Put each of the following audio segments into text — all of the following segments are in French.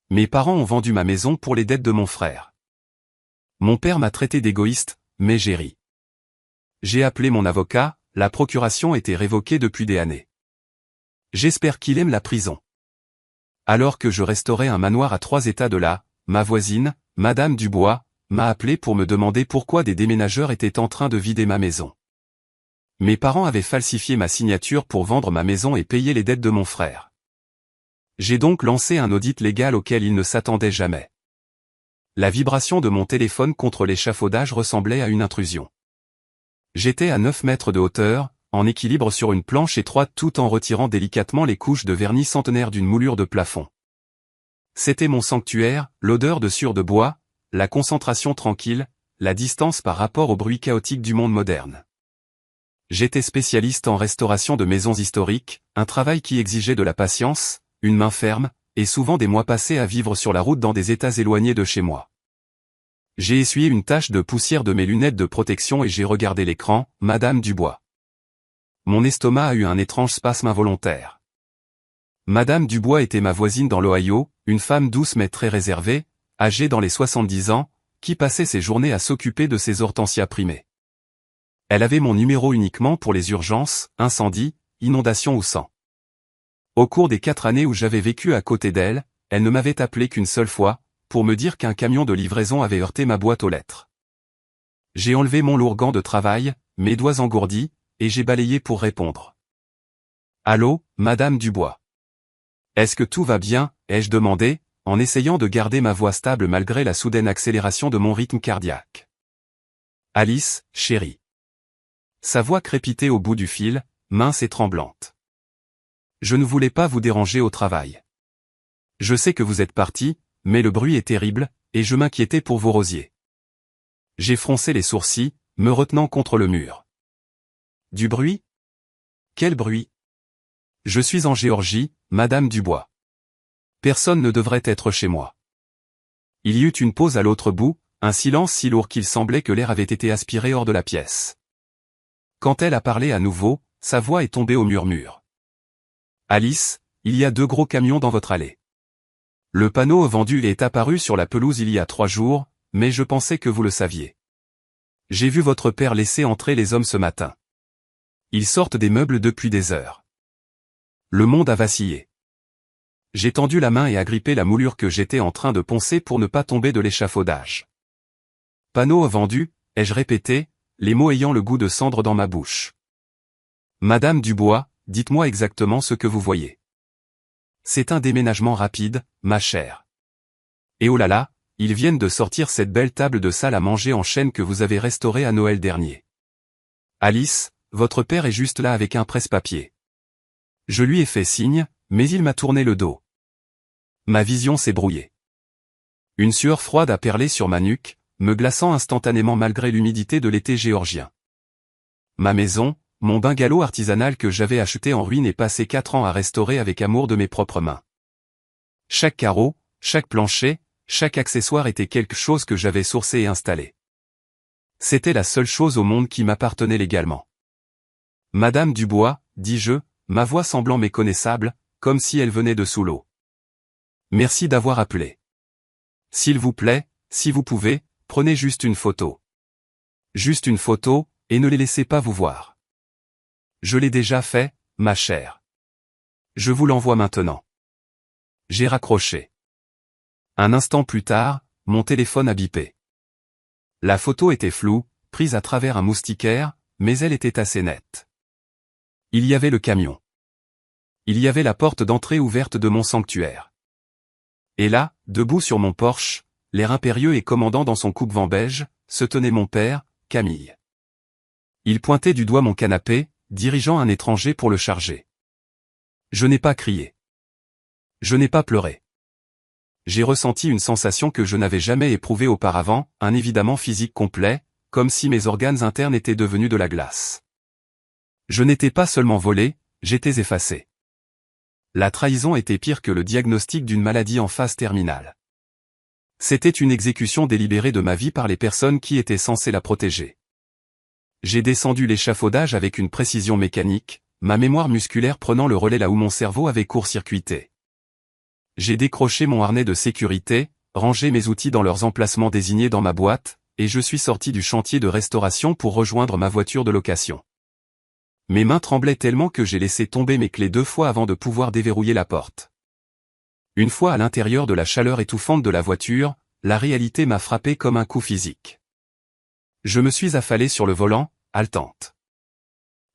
Mes parents ont vendu ma maison pour les dettes de mon frère. Mon père m'a traité d'égoïste, mais j'ai ri. J'ai appelé mon avocat, la procuration était révoquée depuis des années. J'espère qu'il aime la prison. Alors que je restaurais un manoir à 3 états de là, ma voisine, Madame Dubois, m'a appelé pour me demander pourquoi des déménageurs étaient en train de vider ma maison. Mes parents avaient falsifié ma signature pour vendre ma maison et payer les dettes de mon frère. J'ai donc lancé un audit légal auquel ils ne s'attendaient jamais. La vibration de mon téléphone contre l'échafaudage ressemblait à une intrusion. J'étais à 9 mètres de hauteur, en équilibre sur une planche étroite tout en retirant délicatement les couches de vernis centenaire d'une moulure de plafond. C'était mon sanctuaire, l'odeur de sueur de bois, la concentration tranquille, la distance par rapport au bruit chaotique du monde moderne. J'étais spécialiste en restauration de maisons historiques, un travail qui exigeait de la patience, une main ferme, et souvent des mois passés à vivre sur la route dans des états éloignés de chez moi. J'ai essuyé une tache de poussière de mes lunettes de protection et j'ai regardé l'écran, Madame Dubois. Mon estomac a eu un étrange spasme involontaire. Madame Dubois était ma voisine dans l'Ohio, une femme douce mais très réservée, âgée dans les 70 ans, qui passait ses journées à s'occuper de ses hortensias primées. Elle avait mon numéro uniquement pour les urgences, incendies, inondations ou sang. Au cours des 4 années où j'avais vécu à côté d'elle, elle ne m'avait appelé qu'une seule fois, pour me dire qu'un camion de livraison avait heurté ma boîte aux lettres. J'ai enlevé mon lourd gant de travail, mes doigts engourdis, et j'ai balayé pour répondre. Allô, Madame Dubois. Est-ce que tout va bien, ai-je demandé, en essayant de garder ma voix stable malgré la soudaine accélération de mon rythme cardiaque. Alice, chérie. Sa voix crépitait au bout du fil, mince et tremblante. Je ne voulais pas vous déranger au travail. Je sais que vous êtes parti, mais le bruit est terrible, et je m'inquiétais pour vos rosiers. J'ai froncé les sourcils, me retenant contre le mur. Du bruit? Quel bruit? Je suis en Géorgie, Madame Dubois. Personne ne devrait être chez moi. Il y eut une pause à l'autre bout, un silence si lourd qu'il semblait que l'air avait été aspiré hors de la pièce. Quand elle a parlé à nouveau, sa voix est tombée au murmure. Alice, il y a 2 gros camions dans votre allée. Le panneau vendu est apparu sur la pelouse il y a 3 jours, mais je pensais que vous le saviez. J'ai vu votre père laisser entrer les hommes ce matin. Ils sortent des meubles depuis des heures. Le monde a vacillé. J'ai tendu la main et agrippé la moulure que j'étais en train de poncer pour ne pas tomber de l'échafaudage. Panneau vendu, ai-je répété, les mots ayant le goût de cendre dans ma bouche. Madame Dubois, dites-moi exactement ce que vous voyez. C'est un déménagement rapide, ma chère. Et oh là là, ils viennent de sortir cette belle table de salle à manger en chêne que vous avez restaurée à Noël dernier. Alice, votre père est juste là avec un presse-papier. Je lui ai fait signe, mais il m'a tourné le dos. Ma vision s'est brouillée. Une sueur froide a perlé sur ma nuque, me glaçant instantanément malgré l'humidité de l'été géorgien. Ma maison, mon bungalow artisanal que j'avais acheté en ruine et passé 4 ans à restaurer avec amour de mes propres mains. Chaque carreau, chaque plancher, chaque accessoire était quelque chose que j'avais sourcé et installé. C'était la seule chose au monde qui m'appartenait légalement. Madame Dubois, dis-je, ma voix semblant méconnaissable, comme si elle venait de sous l'eau. Merci d'avoir appelé. S'il vous plaît, si vous pouvez, prenez juste une photo. Juste une photo, et ne les laissez pas vous voir. Je l'ai déjà fait, ma chère. Je vous l'envoie maintenant. J'ai raccroché. Un instant plus tard, mon téléphone a bipé. La photo était floue, prise à travers un moustiquaire, mais elle était assez nette. Il y avait le camion. Il y avait la porte d'entrée ouverte de mon sanctuaire. Et là, debout sur mon porche, l'air impérieux et commandant dans son coupe-vent beige, se tenait mon père, Camille. Il pointait du doigt mon canapé, dirigeant un étranger pour le charger. Je n'ai pas crié. Je n'ai pas pleuré. J'ai ressenti une sensation que je n'avais jamais éprouvée auparavant, un évidemment physique complet, comme si mes organes internes étaient devenus de la glace. Je n'étais pas seulement volé, j'étais effacé. La trahison était pire que le diagnostic d'une maladie en phase terminale. C'était une exécution délibérée de ma vie par les personnes qui étaient censées la protéger. J'ai descendu l'échafaudage avec une précision mécanique, ma mémoire musculaire prenant le relais là où mon cerveau avait court-circuité. J'ai décroché mon harnais de sécurité, rangé mes outils dans leurs emplacements désignés dans ma boîte, et je suis sorti du chantier de restauration pour rejoindre ma voiture de location. Mes mains tremblaient tellement que j'ai laissé tomber mes clés 2 fois avant de pouvoir déverrouiller la porte. Une fois à l'intérieur de la chaleur étouffante de la voiture, la réalité m'a frappé comme un coup physique. Je me suis affalé sur le volant, haletante.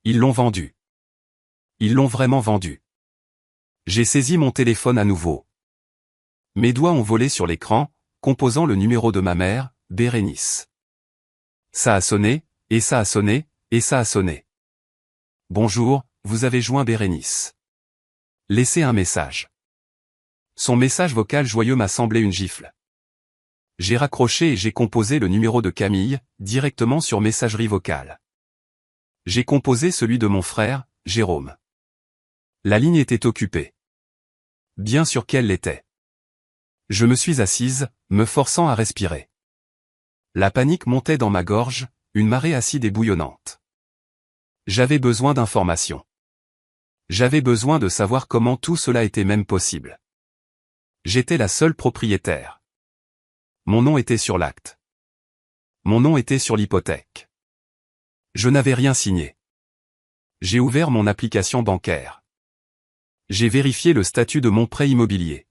Ils l'ont vendu. Ils l'ont vraiment vendu. J'ai saisi mon téléphone à nouveau. Mes doigts ont volé sur l'écran, composant le numéro de ma mère, Bérénice. Ça a sonné, et ça a sonné, et ça a sonné. Bonjour, vous avez joint Bérénice. Laissez un message. Son message vocal joyeux m'a semblé une gifle. J'ai raccroché et j'ai composé le numéro de Camille, directement sur messagerie vocale. J'ai composé celui de mon frère, Jérôme. La ligne était occupée. Bien sûr qu'elle l'était. Je me suis assise, me forçant à respirer. La panique montait dans ma gorge, une marée acide et bouillonnante. J'avais besoin d'informations. J'avais besoin de savoir comment tout cela était même possible. J'étais la seule propriétaire. Mon nom était sur l'acte. Mon nom était sur l'hypothèque. Je n'avais rien signé. J'ai ouvert mon application bancaire. J'ai vérifié le statut de mon prêt immobilier.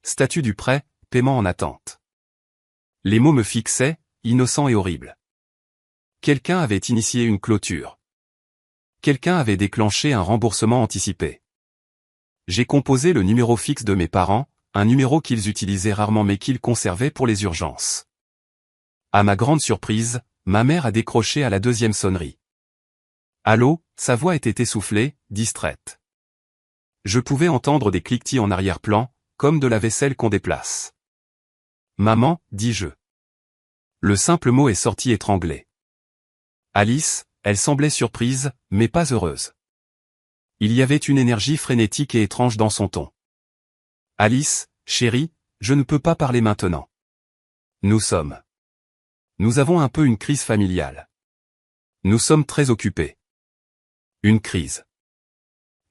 Statut du prêt, paiement en attente. Les mots me fixaient, innocents et horribles. Quelqu'un avait initié une clôture. Quelqu'un avait déclenché un remboursement anticipé. J'ai composé le numéro fixe de mes parents, un numéro qu'ils utilisaient rarement mais qu'ils conservaient pour les urgences. À ma grande surprise, ma mère a décroché à la 2e sonnerie. Allô, sa voix était essoufflée, distraite. Je pouvais entendre des cliquetis en arrière-plan, comme de la vaisselle qu'on déplace. Maman, dis-je. Le simple mot est sorti étranglé. Alice, elle semblait surprise, mais pas heureuse. Il y avait une énergie frénétique et étrange dans son ton. Alice, chérie, je ne peux pas parler maintenant. Nous avons un peu une crise familiale. Nous sommes très occupés. Une crise.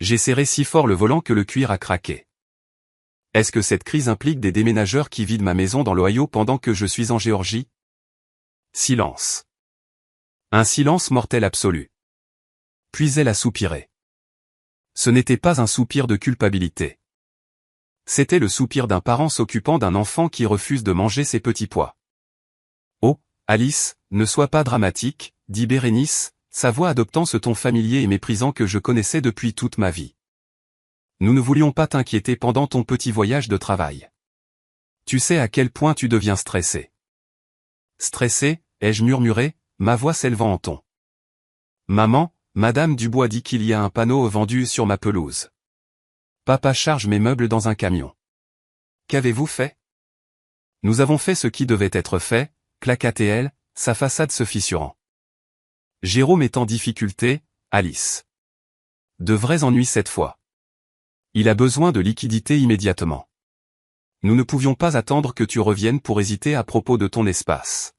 J'ai serré si fort le volant que le cuir a craqué. Est-ce que cette crise implique des déménageurs qui vident ma maison dans l'Ohio pendant que je suis en Géorgie? Silence. Un silence mortel absolu. Puis elle a soupiré. Ce n'était pas un soupir de culpabilité. C'était le soupir d'un parent s'occupant d'un enfant qui refuse de manger ses petits pois. Oh, Alice, ne sois pas dramatique, dit Bérénice, sa voix adoptant ce ton familier et méprisant que je connaissais depuis toute ma vie. Nous ne voulions pas t'inquiéter pendant ton petit voyage de travail. Tu sais à quel point tu deviens stressé. Stressé, ai-je murmuré, ma voix s'élevant en ton. Maman, Madame Dubois dit qu'il y a un panneau vendu sur ma pelouse. Papa charge mes meubles dans un camion. Qu'avez-vous fait? Nous avons fait ce qui devait être fait, claqua-t-elle, sa façade se fissurant. Jérôme est en difficulté, Alice. De vrais ennuis cette fois. Il a besoin de liquidités immédiatement. Nous ne pouvions pas attendre que tu reviennes pour hésiter à propos de ton espace.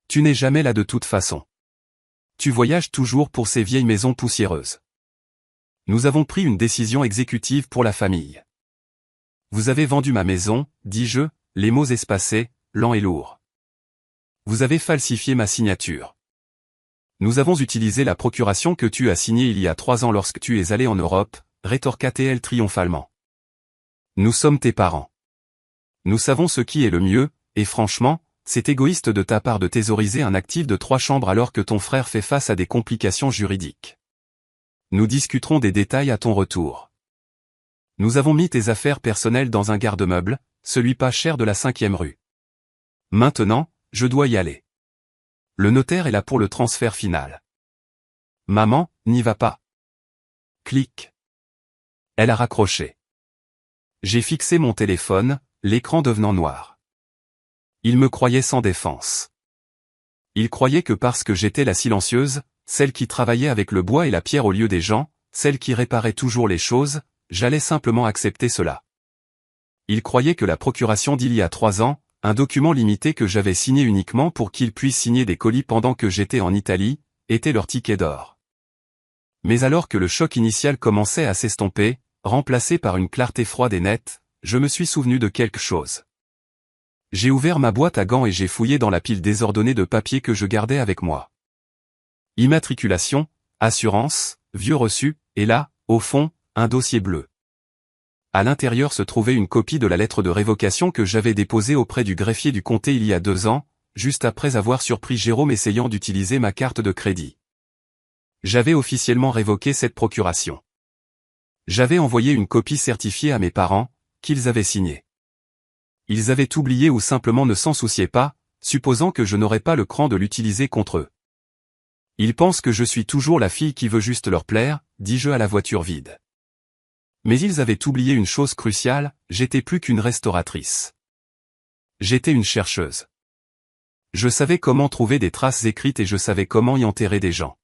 Tu n'es jamais là de toute façon. Tu voyages toujours pour ces vieilles maisons poussiéreuses. Nous avons pris une décision exécutive pour la famille. Vous avez vendu ma maison, dis-je, les mots espacés, lents et lourds. Vous avez falsifié ma signature. Nous avons utilisé la procuration que tu as signée il y a 3 ans lorsque tu es allé en Europe, rétorqua-t-elle triomphalement. Nous sommes tes parents. Nous savons ce qui est le mieux, et franchement, c'est égoïste de ta part de thésauriser un actif de 3 chambres alors que ton frère fait face à des complications juridiques. Nous discuterons des détails à ton retour. Nous avons mis tes affaires personnelles dans un garde-meuble, celui pas cher de la 5e rue. Maintenant, je dois y aller. Le notaire est là pour le transfert final. Maman, n'y va pas. Clic. Elle a raccroché. J'ai fixé mon téléphone, l'écran devenant noir. Il me croyait sans défense. Il croyait que parce que j'étais la silencieuse, celle qui travaillait avec le bois et la pierre au lieu des gens, celle qui réparait toujours les choses, j'allais simplement accepter cela. Il croyait que la procuration d'il y a 3 ans, un document limité que j'avais signé uniquement pour qu'ils puissent signer des colis pendant que j'étais en Italie, était leur ticket d'or. Mais alors que le choc initial commençait à s'estomper, remplacé par une clarté froide et nette, je me suis souvenu de quelque chose. J'ai ouvert ma boîte à gants et j'ai fouillé dans la pile désordonnée de papiers que je gardais avec moi. Immatriculation, assurance, vieux reçus, et là, au fond, un dossier bleu. À l'intérieur se trouvait une copie de la lettre de révocation que j'avais déposée auprès du greffier du comté il y a 2 ans, juste après avoir surpris Jérôme essayant d'utiliser ma carte de crédit. J'avais officiellement révoqué cette procuration. J'avais envoyé une copie certifiée à mes parents, qu'ils avaient signée. Ils avaient oublié ou simplement ne s'en souciaient pas, supposant que je n'aurais pas le cran de l'utiliser contre eux. Ils pensent que je suis toujours la fille qui veut juste leur plaire, dis-je à la voiture vide. Mais ils avaient oublié une chose cruciale, j'étais plus qu'une restauratrice. J'étais une chercheuse. Je savais comment trouver des traces écrites et je savais comment y enterrer des gens.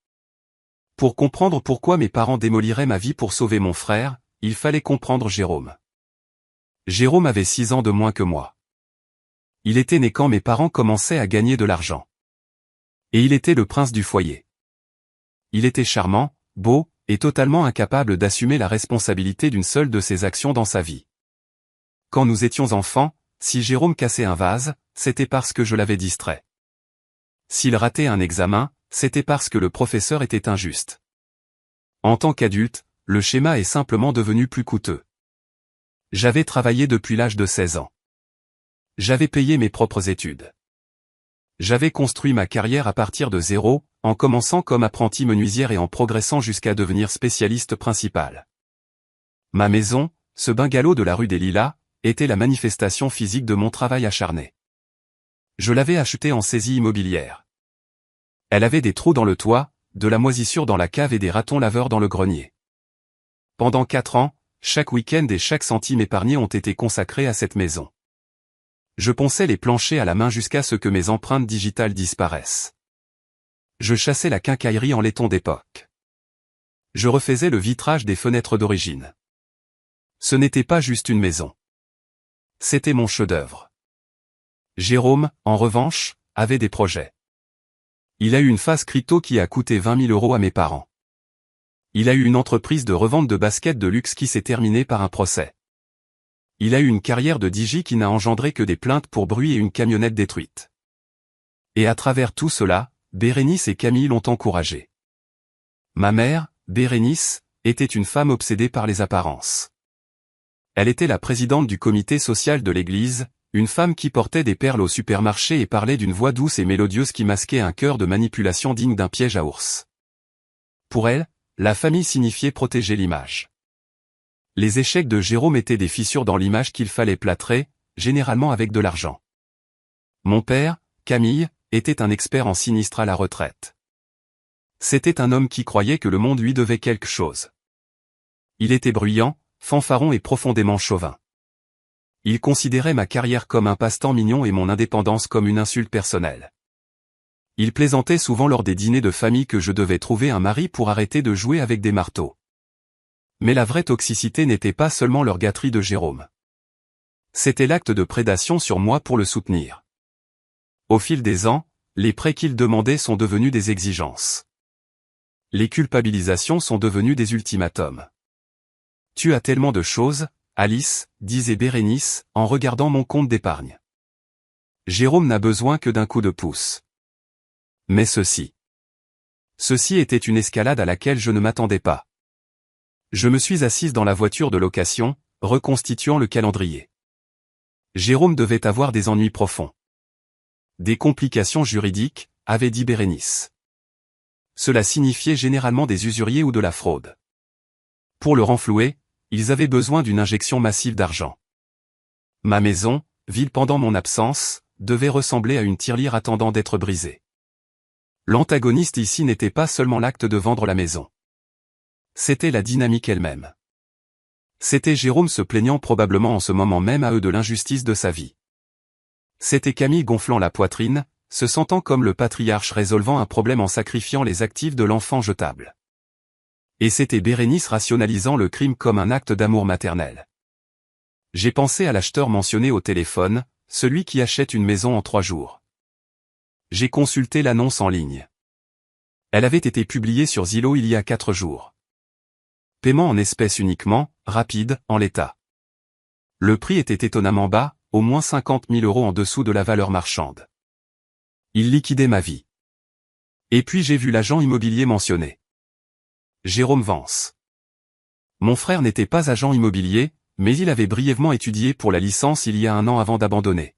Pour comprendre pourquoi mes parents démoliraient ma vie pour sauver mon frère, il fallait comprendre Jérôme. Jérôme avait 6 ans de moins que moi. Il était né quand mes parents commençaient à gagner de l'argent. Et il était le prince du foyer. Il était charmant, beau, et totalement incapable d'assumer la responsabilité d'une seule de ses actions dans sa vie. Quand nous étions enfants, si Jérôme cassait un vase, c'était parce que je l'avais distrait. S'il ratait un examen, c'était parce que le professeur était injuste. En tant qu'adulte, le schéma est simplement devenu plus coûteux. J'avais travaillé depuis l'âge de 16 ans. J'avais payé mes propres études. J'avais construit ma carrière à partir de zéro, en commençant comme apprenti menuisière et en progressant jusqu'à devenir spécialiste principal. Ma maison, ce bungalow de la rue des Lilas, était la manifestation physique de mon travail acharné. Je l'avais achetée en saisie immobilière. Elle avait des trous dans le toit, de la moisissure dans la cave et des ratons laveurs dans le grenier. Pendant 4 ans, chaque week-end et chaque centime épargné ont été consacrés à cette maison. Je ponçais les planchers à la main jusqu'à ce que mes empreintes digitales disparaissent. Je chassais la quincaillerie en laiton d'époque. Je refaisais le vitrage des fenêtres d'origine. Ce n'était pas juste une maison. C'était mon chef-d'œuvre. Jérôme, en revanche, avait des projets. Il a eu une phase crypto qui a coûté 20 000 € à mes parents. Il a eu une entreprise de revente de baskets de luxe qui s'est terminée par un procès. Il a eu une carrière de DJ qui n'a engendré que des plaintes pour bruit et une camionnette détruite. Et à travers tout cela, Bérénice et Camille l'ont encouragé. Ma mère, Bérénice, était une femme obsédée par les apparences. Elle était la présidente du comité social de l'église, une femme qui portait des perles au supermarché et parlait d'une voix douce et mélodieuse qui masquait un cœur de manipulation digne d'un piège à ours. Pour elle, la famille signifiait protéger l'image. Les échecs de Jérôme étaient des fissures dans l'image qu'il fallait plâtrer, généralement avec de l'argent. Mon père, Camille, était un expert en sinistre à la retraite. C'était un homme qui croyait que le monde lui devait quelque chose. Il était bruyant, fanfaron et profondément chauvin. Il considérait ma carrière comme un passe-temps mignon et mon indépendance comme une insulte personnelle. Il plaisantait souvent lors des dîners de famille que je devais trouver un mari pour arrêter de jouer avec des marteaux. Mais la vraie toxicité n'était pas seulement l'orgaterie de Jérôme. C'était l'acte de prédation sur moi pour le soutenir. Au fil des ans, les prêts qu'il demandait sont devenus des exigences. Les culpabilisations sont devenues des ultimatums. Tu as tellement de choses, Alice, disait Bérénice, en regardant mon compte d'épargne. Jérôme n'a besoin que d'un coup de pouce. Mais ceci était une escalade à laquelle je ne m'attendais pas. Je me suis assise dans la voiture de location, reconstituant le calendrier. Jérôme devait avoir des ennuis profonds. Des complications juridiques, avait dit Bérénice. Cela signifiait généralement des usuriers ou de la fraude. Pour le renflouer, ils avaient besoin d'une injection massive d'argent. Ma maison, vide pendant mon absence, devait ressembler à une tirelire attendant d'être brisée. L'antagoniste ici n'était pas seulement l'acte de vendre la maison. C'était la dynamique elle-même. C'était Jérôme se plaignant probablement en ce moment même à eux de l'injustice de sa vie. C'était Camille gonflant la poitrine, se sentant comme le patriarche résolvant un problème en sacrifiant les actifs de l'enfant jetable. Et c'était Bérénice rationalisant le crime comme un acte d'amour maternel. J'ai pensé à l'acheteur mentionné au téléphone, celui qui achète une maison en 3 jours. J'ai consulté l'annonce en ligne. Elle avait été publiée sur Zillow il y a 4 jours. Paiement en espèces uniquement, rapide, en l'état. Le prix était étonnamment bas, au moins 50 000 € en dessous de la valeur marchande. Il liquidait ma vie. Et puis j'ai vu l'agent immobilier mentionné. Jérôme Vance. Mon frère n'était pas agent immobilier, mais il avait brièvement étudié pour la licence il y a 1 an avant d'abandonner.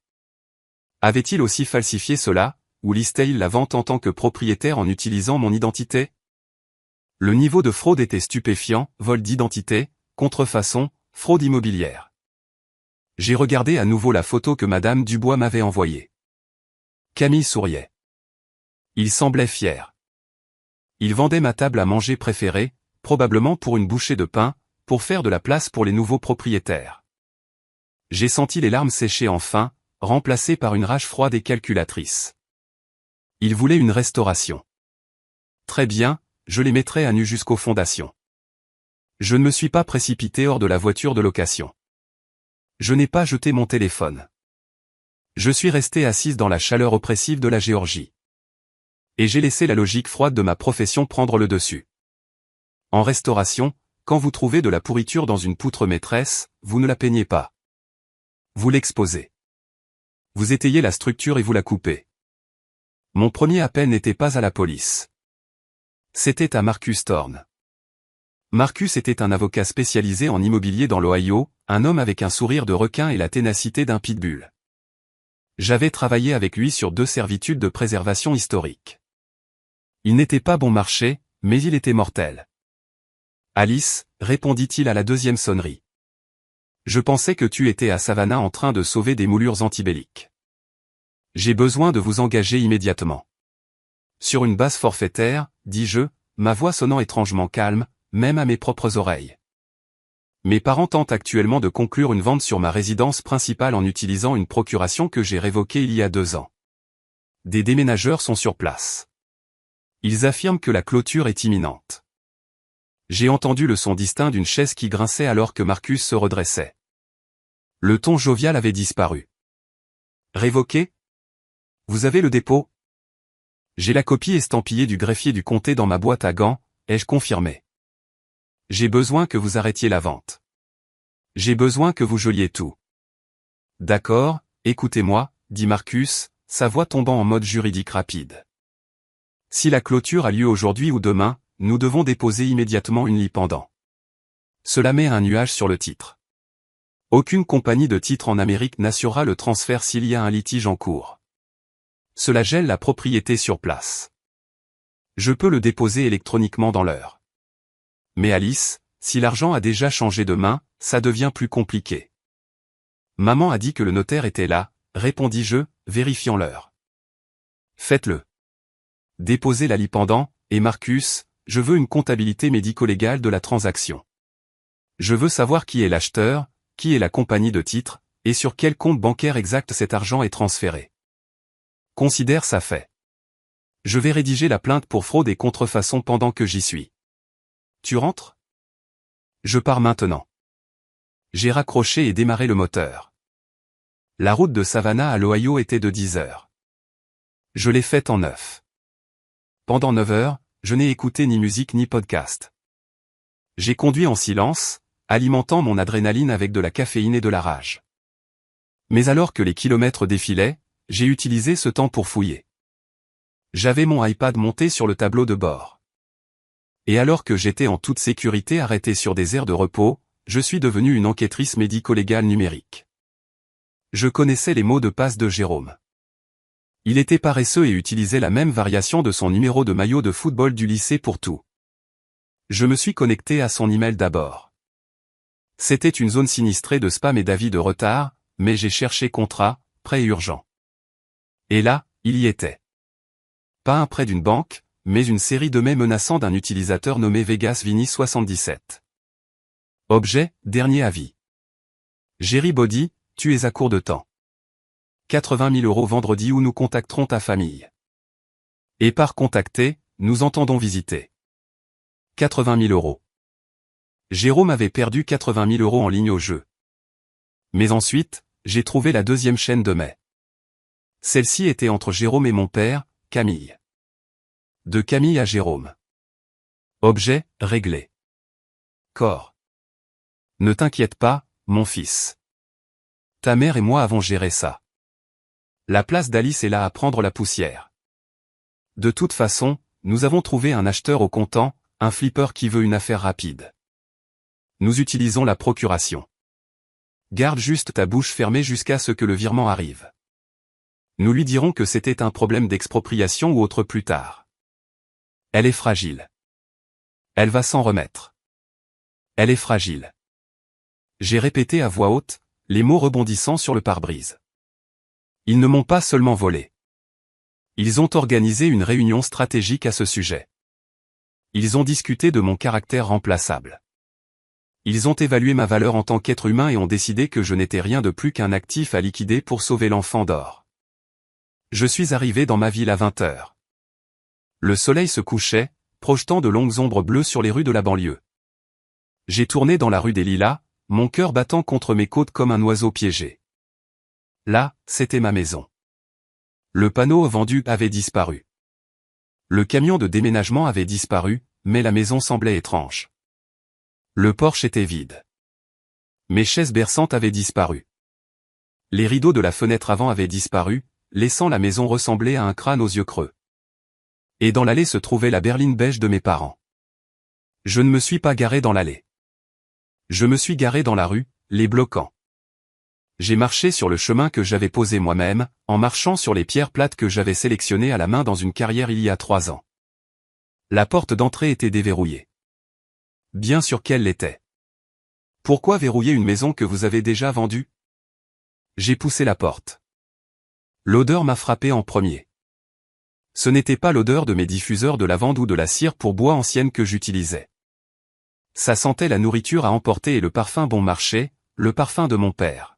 Avait-il aussi falsifié cela, ou listait-il la vente en tant que propriétaire en utilisant mon identité? Le niveau de fraude était stupéfiant, vol d'identité, contrefaçon, fraude immobilière. J'ai regardé à nouveau la photo que Madame Dubois m'avait envoyée. Camille souriait. Il semblait fier. Il vendait ma table à manger préférée, probablement pour une bouchée de pain, pour faire de la place pour les nouveaux propriétaires. J'ai senti les larmes sécher enfin, remplacées par une rage froide et calculatrice. Il voulait une restauration. Très bien, je les mettrai à nu jusqu'aux fondations. Je ne me suis pas précipité hors de la voiture de location. Je n'ai pas jeté mon téléphone. Je suis resté assise dans la chaleur oppressive de la Géorgie. Et j'ai laissé la logique froide de ma profession prendre le dessus. En restauration, quand vous trouvez de la pourriture dans une poutre maîtresse, vous ne la peignez pas. Vous l'exposez. Vous étayez la structure et vous la coupez. Mon premier appel n'était pas à la police. C'était à Marcus Thorne. Marcus était un avocat spécialisé en immobilier dans l'Ohio, un homme avec un sourire de requin et la ténacité d'un pitbull. J'avais travaillé avec lui sur 2 servitudes de préservation historique. Il n'était pas bon marché, mais il était mortel. Alice, répondit-il à la 2e sonnerie. Je pensais que tu étais à Savannah en train de sauver des moulures antibelliques. J'ai besoin de vous engager immédiatement. Sur une base forfaitaire, dis-je, ma voix sonnant étrangement calme, même à mes propres oreilles. Mes parents tentent actuellement de conclure une vente sur ma résidence principale en utilisant une procuration que j'ai révoquée il y a 2 ans. Des déménageurs sont sur place. Ils affirment que la clôture est imminente. J'ai entendu le son distinct d'une chaise qui grinçait alors que Marcus se redressait. Le ton jovial avait disparu. Révoqué? Vous avez le dépôt? J'ai la copie estampillée du greffier du comté dans ma boîte à gants, ai-je confirmé. J'ai besoin que vous arrêtiez la vente. J'ai besoin que vous geliez tout. D'accord, écoutez-moi, dit Marcus, sa voix tombant en mode juridique rapide. Si la clôture a lieu aujourd'hui ou demain, nous devons déposer immédiatement une pendant. Cela met un nuage sur le titre. Aucune compagnie de titres en Amérique n'assurera le transfert s'il y a un litige en cours. Cela gèle la propriété sur place. Je peux le déposer électroniquement dans l'heure. Mais Alice, si l'argent a déjà changé de main, ça devient plus compliqué. Maman a dit que le notaire était là, répondis-je, vérifiant l'heure. Faites-le. Déposez la pendant, et Marcus, je veux une comptabilité médico-légale de la transaction. Je veux savoir qui est l'acheteur, qui est la compagnie de titres, et sur quel compte bancaire exact cet argent est transféré. Considère ça fait. Je vais rédiger la plainte pour fraude et contrefaçon pendant que j'y suis. Tu rentres? Je pars maintenant. J'ai raccroché et démarré le moteur. La route de Savannah à l'Ohio était de 10 heures. Je l'ai faite en 9. Pendant 9 heures, je n'ai écouté ni musique ni podcast. J'ai conduit en silence, alimentant mon adrénaline avec de la caféine et de la rage. Mais alors que les kilomètres défilaient, j'ai utilisé ce temps pour fouiller. J'avais mon iPad monté sur le tableau de bord. Et alors que j'étais en toute sécurité arrêté sur des aires de repos, je suis devenu une enquêtrice médico-légale numérique. Je connaissais les mots de passe de Jérôme. Il était paresseux et utilisait la même variation de son numéro de maillot de football du lycée pour tout. Je me suis connecté à son email d'abord. C'était une zone sinistrée de spam et d'avis de retard, mais j'ai cherché contrat, prêt urgent. Et là, il y était. Pas un prêt d'une banque, mais une série de mails menaçants d'un utilisateur nommé Vegas Vini 77. Objet, dernier avis. Jerry Body, tu es à court de temps. 80 000 € vendredi où nous contacterons ta famille. Et par contacter, nous entendons visiter. 80 000 €. Jérôme avait perdu 80 000 € en ligne au jeu. Mais ensuite, j'ai trouvé la 2e chaîne de mai. Celle-ci était entre Jérôme et mon père, Camille. De Camille à Jérôme. Objet, réglé. Corps. Ne t'inquiète pas, mon fils. Ta mère et moi avons géré ça. La place d'Alice est là à prendre la poussière. De toute façon, nous avons trouvé un acheteur au comptant, un flipper qui veut une affaire rapide. Nous utilisons la procuration. Garde juste ta bouche fermée jusqu'à ce que le virement arrive. Nous lui dirons que c'était un problème d'expropriation ou autre plus tard. Elle est fragile. Elle va s'en remettre. Elle est fragile. J'ai répété à voix haute, les mots rebondissant sur le pare-brise. Ils ne m'ont pas seulement volé. Ils ont organisé une réunion stratégique à ce sujet. Ils ont discuté de mon caractère remplaçable. Ils ont évalué ma valeur en tant qu'être humain et ont décidé que je n'étais rien de plus qu'un actif à liquider pour sauver l'enfant d'or. Je suis arrivé dans ma ville à 20 heures. Le soleil se couchait, projetant de longues ombres bleues sur les rues de la banlieue. J'ai tourné dans la rue des Lilas, mon cœur battant contre mes côtes comme un oiseau piégé. Là, c'était ma maison. Le panneau vendu avait disparu. Le camion de déménagement avait disparu, mais la maison semblait étrange. Le porche était vide. Mes chaises berçantes avaient disparu. Les rideaux de la fenêtre avant avaient disparu, laissant la maison ressembler à un crâne aux yeux creux. Et dans l'allée se trouvait la berline beige de mes parents. Je ne me suis pas garé dans l'allée. Je me suis garé dans la rue, les bloquant. J'ai marché sur le chemin que j'avais posé moi-même, en marchant sur les pierres plates que j'avais sélectionnées à la main dans une carrière il y a 3 ans. La porte d'entrée était déverrouillée. Bien sûr qu'elle l'était. Pourquoi verrouiller une maison que vous avez déjà vendue? J'ai poussé la porte. L'odeur m'a frappé en premier. Ce n'était pas l'odeur de mes diffuseurs de lavande ou de la cire pour bois ancienne que j'utilisais. Ça sentait la nourriture à emporter et le parfum bon marché, le parfum de mon père.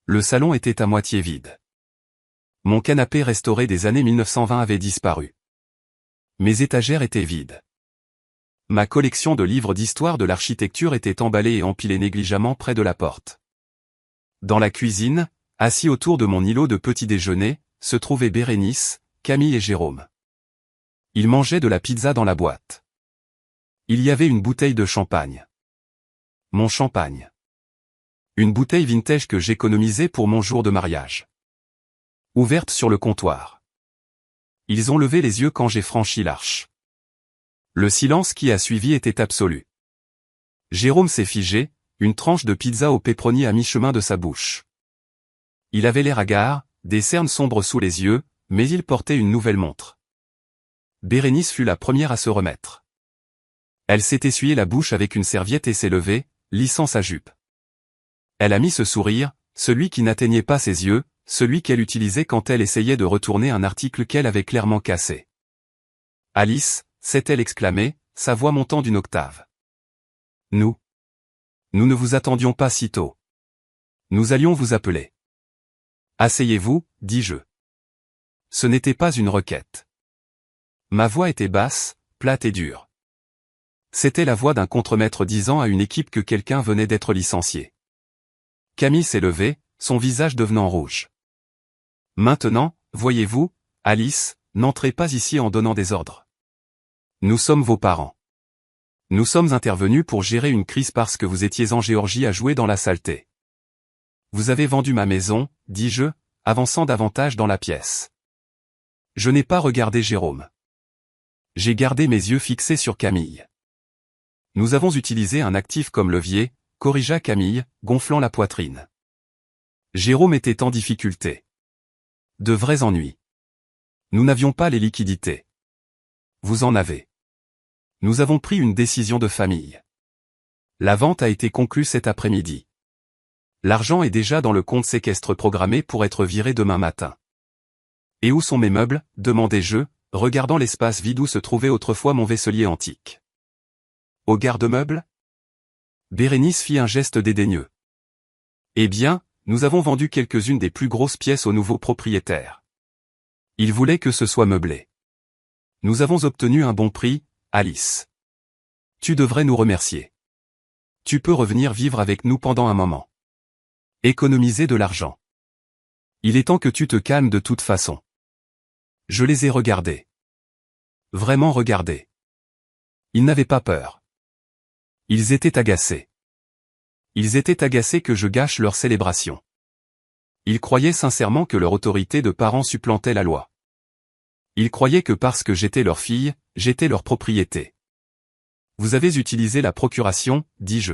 Le salon était à moitié vide. Mon canapé restauré des années 1920 avait disparu. Mes étagères étaient vides. Ma collection de livres d'histoire de l'architecture était emballée et empilée négligemment près de la porte. Dans la cuisine, assis autour de mon îlot de petit déjeuner, se trouvaient Bérénice, Camille et Jérôme. Ils mangeaient de la pizza dans la boîte. Il y avait une bouteille de champagne. Mon champagne. Une bouteille vintage que j'économisais pour mon jour de mariage. Ouverte sur le comptoir. Ils ont levé les yeux quand j'ai franchi l'arche. Le silence qui a suivi était absolu. Jérôme s'est figé, une tranche de pizza au pepperoni à mi-chemin de sa bouche. Il avait l'air hagard, des cernes sombres sous les yeux, mais il portait une nouvelle montre. Bérénice fut la première à se remettre. Elle s'est essuyé la bouche avec une serviette et s'est levée, lissant sa jupe. Elle a mis ce sourire, celui qui n'atteignait pas ses yeux, celui qu'elle utilisait quand elle essayait de retourner un article qu'elle avait clairement cassé. Alice, s'est-elle exclamée, sa voix montant d'une octave. Nous ne vous attendions pas si tôt. Nous allions vous appeler. Asseyez-vous, dis-je. Ce n'était pas une requête. Ma voix était basse, plate et dure. C'était la voix d'un contremaître disant à une équipe que quelqu'un venait d'être licencié. Camille s'est levée, son visage devenant rouge. Maintenant, voyez-vous, Alice, n'entrez pas ici en donnant des ordres. Nous sommes vos parents. Nous sommes intervenus pour gérer une crise parce que vous étiez en Géorgie à jouer dans la saleté. Vous avez vendu ma maison, dis-je, avançant davantage dans la pièce. Je n'ai pas regardé Jérôme. J'ai gardé mes yeux fixés sur Camille. Nous avons utilisé un actif comme levier, corrigea Camille, gonflant la poitrine. Jérôme était en difficulté. De vrais ennuis. Nous n'avions pas les liquidités. Vous en avez. Nous avons pris une décision de famille. La vente a été conclue cet après-midi. L'argent est déjà dans le compte séquestre programmé pour être viré demain matin. Et où sont mes meubles, demandai-je, regardant l'espace vide où se trouvait autrefois mon vaisselier antique. Au garde-meuble? Bérénice fit un geste dédaigneux. Eh bien, nous avons vendu quelques-unes des plus grosses pièces au nouveau propriétaire. Il voulait que ce soit meublé. Nous avons obtenu un bon prix, Alice. Tu devrais nous remercier. Tu peux revenir vivre avec nous pendant un moment. Économiser de l'argent. Il est temps que tu te calmes de toute façon. Je les ai regardés. Vraiment regardés. Ils n'avaient pas peur. Ils étaient agacés. Ils étaient agacés que je gâche leur célébration. Ils croyaient sincèrement que leur autorité de parents supplantait la loi. Ils croyaient que parce que j'étais leur fille, j'étais leur propriété. Vous avez utilisé la procuration, dis-je.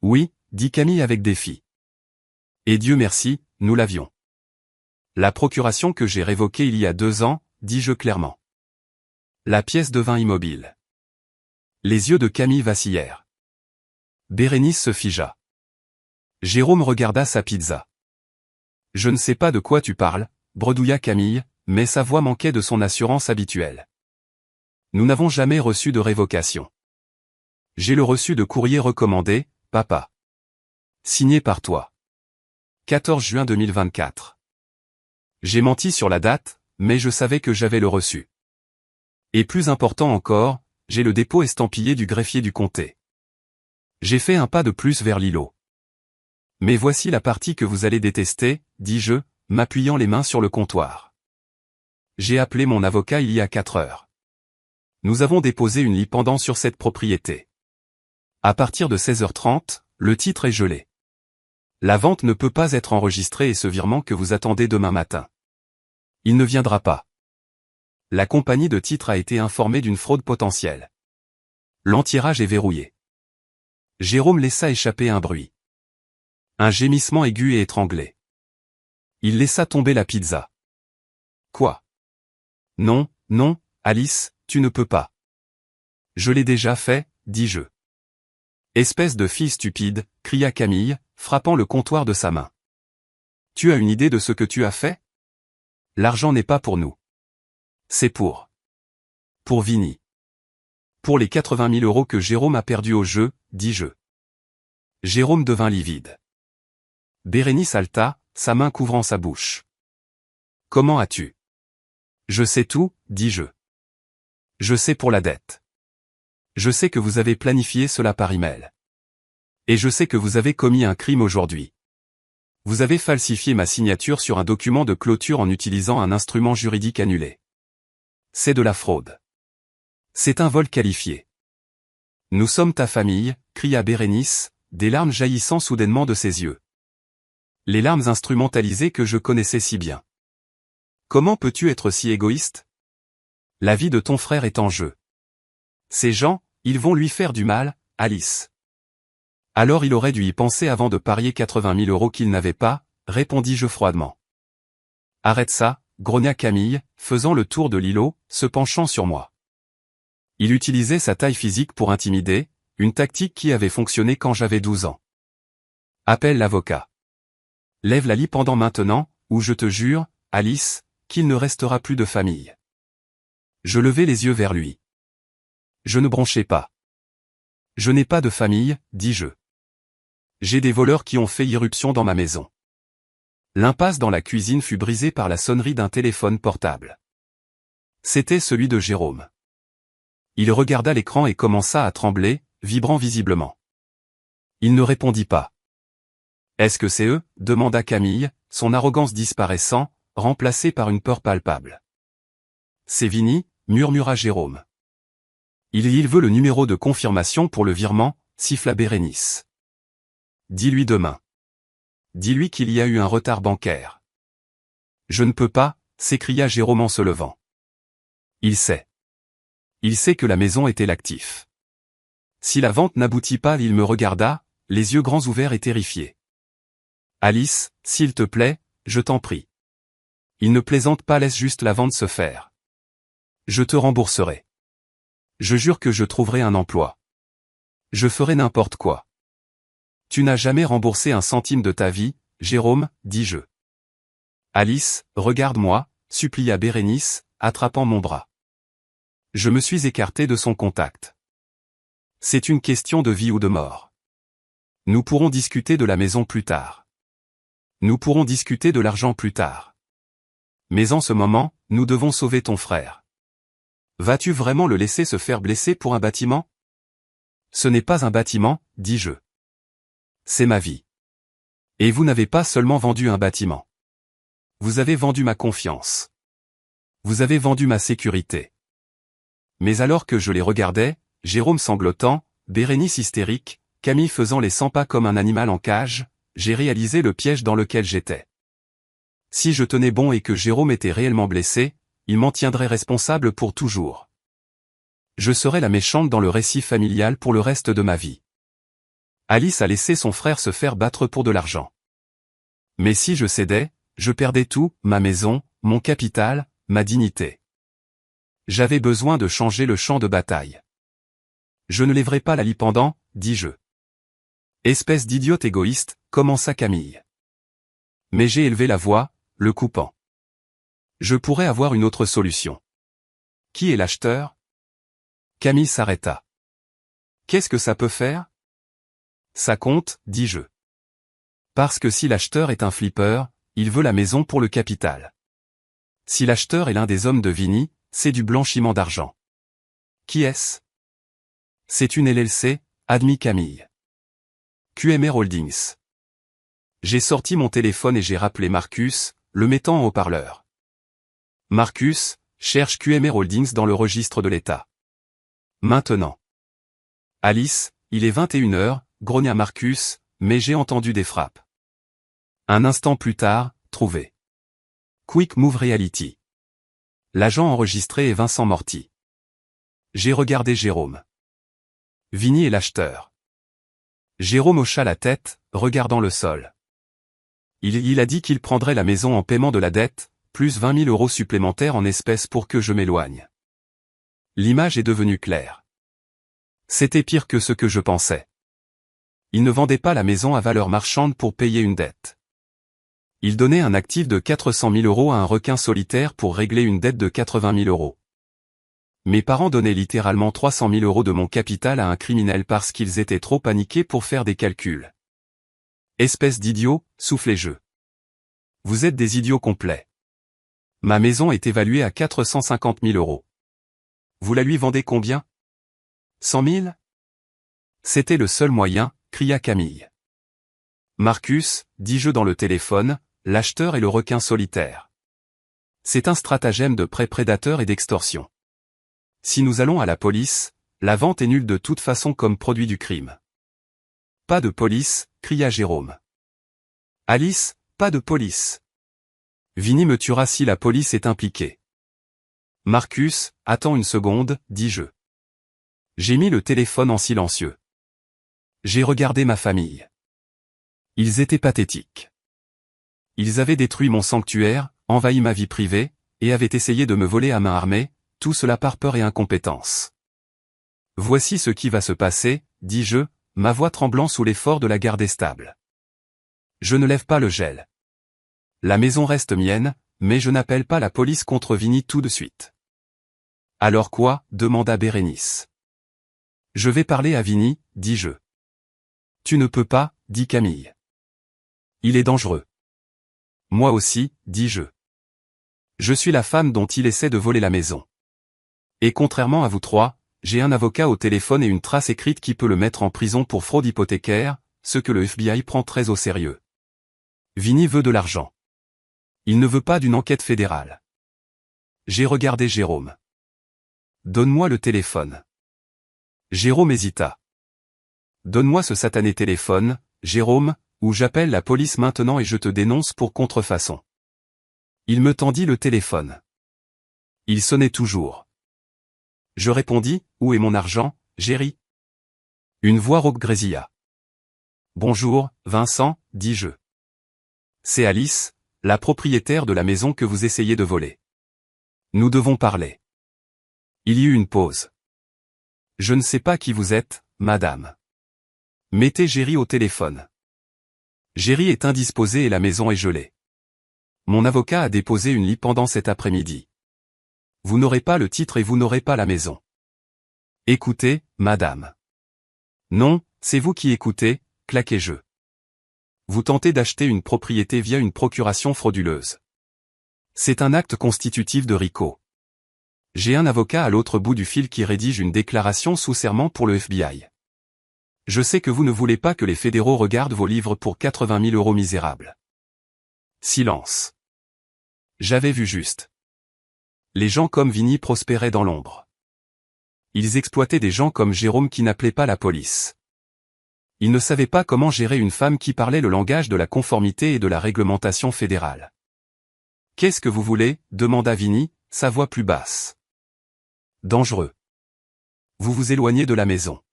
Oui, dit Camille avec défi. Et Dieu merci, nous l'avions. La procuration que j'ai révoquée il y a 2 ans, dis-je clairement. La pièce devint immobile. Les yeux de Camille vacillèrent. Bérénice se figea. Jérôme regarda sa pizza. Je ne sais pas de quoi tu parles, bredouilla Camille, mais sa voix manquait de son assurance habituelle. Nous n'avons jamais reçu de révocation. J'ai le reçu de courrier recommandé, papa. Signé par toi. 14 juin 2024. J'ai menti sur la date, mais je savais que j'avais le reçu. Et plus important encore, j'ai le dépôt estampillé du greffier du comté. J'ai fait un pas de plus vers l'îlot. Mais voici la partie que vous allez détester, dis-je, m'appuyant les mains sur le comptoir. J'ai appelé mon avocat il y a 4 heures. Nous avons déposé une lie pendant sur cette propriété. À partir de 16h30, le titre est gelé. La vente ne peut pas être enregistrée et ce virement que vous attendez demain matin. Il ne viendra pas. La compagnie de titre a été informée d'une fraude potentielle. L'antirage est verrouillé. Jérôme laissa échapper un bruit. Un gémissement aigu et étranglé. Il laissa tomber la pizza. Quoi? Non, non, Alice, tu ne peux pas. Je l'ai déjà fait, dis-je. Espèce de fille stupide, cria Camille, frappant le comptoir de sa main. Tu as une idée de ce que tu as fait? L'argent n'est pas pour nous. C'est pour Vinny. Pour les 80 000 € que Jérôme a perdus au jeu, dis-je. Jérôme devint livide. Bérénice haleta, sa main couvrant sa bouche. Comment as-tu? Je sais tout, dis-je. Je sais pour la dette. Je sais que vous avez planifié cela par email. Et je sais que vous avez commis un crime aujourd'hui. Vous avez falsifié ma signature sur un document de clôture en utilisant un instrument juridique annulé. C'est de la fraude. C'est un vol qualifié. Nous sommes ta famille, cria Bérénice, des larmes jaillissant soudainement de ses yeux. Les larmes instrumentalisées que je connaissais si bien. Comment peux-tu être si égoïste? La vie de ton frère est en jeu. Ces gens, ils vont lui faire du mal, Alice. Alors il aurait dû y penser avant de parier 80 000 € qu'il n'avait pas, répondis-je froidement. Arrête ça, grogna Camille, faisant le tour de l'îlot, se penchant sur moi. Il utilisait sa taille physique pour intimider, une tactique qui avait fonctionné quand j'avais 12 ans. Appelle l'avocat. Lève la lie pendant maintenant, ou je te jure, Alice, qu'il ne restera plus de famille. Je levai les yeux vers lui. Je ne bronchais pas. Je n'ai pas de famille, dis-je. J'ai des voleurs qui ont fait irruption dans ma maison. L'impasse dans la cuisine fut brisée par la sonnerie d'un téléphone portable. C'était celui de Jérôme. Il regarda l'écran et commença à trembler, vibrant visiblement. Il ne répondit pas. Est-ce que c'est eux? Demanda Camille, son arrogance disparaissant, remplacée par une peur palpable. C'est Vinny, murmura Jérôme. Il veut le numéro de confirmation pour le virement, siffla Bérénice. Dis-lui demain. Dis-lui qu'il y a eu un retard bancaire. Je ne peux pas, s'écria Jérôme en se levant. Il sait. Il sait que la maison était l'actif. Si la vente n'aboutit pas, il me regarda, les yeux grands ouverts et terrifiés. Alice, s'il te plaît, je t'en prie. Il ne plaisante pas, laisse juste la vente se faire. Je te rembourserai. Je jure que je trouverai un emploi. Je ferai n'importe quoi. Tu n'as jamais remboursé un centime de ta vie, Jérôme, dis-je. Alice, regarde-moi, supplia Bérénice, attrapant mon bras. Je me suis écarté de son contact. C'est une question de vie ou de mort. Nous pourrons discuter de la maison plus tard. Nous pourrons discuter de l'argent plus tard. Mais en ce moment, nous devons sauver ton frère. Vas-tu vraiment le laisser se faire blesser pour un bâtiment? Ce n'est pas un bâtiment, dis-je. C'est ma vie. Et vous n'avez pas seulement vendu un bâtiment. Vous avez vendu ma confiance. Vous avez vendu ma sécurité. Mais alors que je les regardais, Jérôme sanglotant, Bérénice hystérique, Camille faisant les 100 pas comme un animal en cage, j'ai réalisé le piège dans lequel j'étais. Si je tenais bon et que Jérôme était réellement blessé, il m'en tiendrait responsable pour toujours. Je serais la méchante dans le récit familial pour le reste de ma vie. Alice a laissé son frère se faire battre pour de l'argent. Mais si je cédais, je perdais tout, ma maison, mon capital, ma dignité. J'avais besoin de changer le champ de bataille. Je ne lèverai pas la lie pendant, dis-je. Espèce d'idiote égoïste, commença Camille. Mais j'ai élevé la voix, le coupant. Je pourrais avoir une autre solution. Qui est l'acheteur? Camille s'arrêta. Qu'est-ce que ça peut faire? Ça compte, dis-je. Parce que si l'acheteur est un flipper, il veut la maison pour le capital. Si l'acheteur est l'un des hommes de Vinny, c'est du blanchiment d'argent. Qui est-ce? C'est une LLC, admit Camille. QMR Holdings. J'ai sorti mon téléphone et j'ai rappelé Marcus, le mettant en haut-parleur. Marcus, cherche QMR Holdings dans le registre de l'État. Maintenant. Alice, il est 21h, grogna Marcus, mais j'ai entendu des frappes. Un instant plus tard, trouvé. Quick Move Reality. L'agent enregistré est Vincent Morty. J'ai regardé Jérôme. Vinny est l'acheteur. Jérôme hocha la tête, regardant le sol. Il a dit qu'il prendrait la maison en paiement de la dette, plus 20 000 € supplémentaires en espèces pour que je m'éloigne. L'image est devenue claire. C'était pire que ce que je pensais. Il ne vendait pas la maison à valeur marchande pour payer une dette. Il donnait un actif de 400 000 € à un requin solitaire pour régler une dette de 80 000 €. Mes parents donnaient littéralement 300 000 € de mon capital à un criminel parce qu'ils étaient trop paniqués pour faire des calculs. Espèce d'idiot, soufflai-je. Vous êtes des idiots complets. Ma maison est évaluée à 450 000 €. Vous la lui vendez combien? 100 000? C'était le seul moyen, cria Camille. Marcus, dis-je dans le téléphone, l'acheteur est le requin solitaire. C'est un stratagème de prêt prédateur et d'extorsion. Si nous allons à la police, la vente est nulle de toute façon comme produit du crime. Pas de police, cria Jérôme. Alice, pas de police. Vinny me tuera si la police est impliquée. Marcus, attends une seconde, dis-je. J'ai mis le téléphone en silencieux. J'ai regardé ma famille. Ils étaient pathétiques. Ils avaient détruit mon sanctuaire, envahi ma vie privée, et avaient essayé de me voler à main armée, tout cela par peur et incompétence. Voici ce qui va se passer, dis-je, ma voix tremblant sous l'effort de la garder stable. Je ne lève pas le gel. La maison reste mienne, mais je n'appelle pas la police contre Vinny tout de suite. Alors quoi? Demanda Bérénice. Je vais parler à Vinny, dis-je. Tu ne peux pas, dit Camille. Il est dangereux. Moi aussi, dis-je. Je suis la femme dont il essaie de voler la maison. Et contrairement à vous trois, j'ai un avocat au téléphone et une trace écrite qui peut le mettre en prison pour fraude hypothécaire, ce que le FBI prend très au sérieux. Vinny veut de l'argent. Il ne veut pas d'une enquête fédérale. J'ai regardé Jérôme. Donne-moi le téléphone. Jérôme hésita. Donne-moi ce satané téléphone, Jérôme, ou j'appelle la police maintenant et je te dénonce pour contrefaçon. Il me tendit le téléphone. Il sonnait toujours. Je répondis, où est mon argent, Géry? Une voix rauque grésilla. Bonjour, Vincent, dis-je. C'est Alice, la propriétaire de la maison que vous essayez de voler. Nous devons parler. Il y eut une pause. Je ne sais pas qui vous êtes, madame. Mettez Géry au téléphone. Géry est indisposé et la maison est gelée. Mon avocat a déposé une lie pendant cet après-midi. Vous n'aurez pas le titre et vous n'aurez pas la maison. Écoutez, madame. Non, c'est vous qui écoutez, claquai-je. Vous tentez d'acheter une propriété via une procuration frauduleuse. C'est un acte constitutif de RICO. J'ai un avocat à l'autre bout du fil qui rédige une déclaration sous serment pour le FBI. Je sais que vous ne voulez pas que les fédéraux regardent vos livres pour 80 000 € misérables. Silence. J'avais vu juste. Les gens comme Vinny prospéraient dans l'ombre. Ils exploitaient des gens comme Jérôme qui n'appelaient pas la police. Ils ne savaient pas comment gérer une femme qui parlait le langage de la conformité et de la réglementation fédérale. Qu'est-ce que vous voulez? Demanda Vinny, sa voix plus basse. Dangereux. Vous vous éloignez de la maison.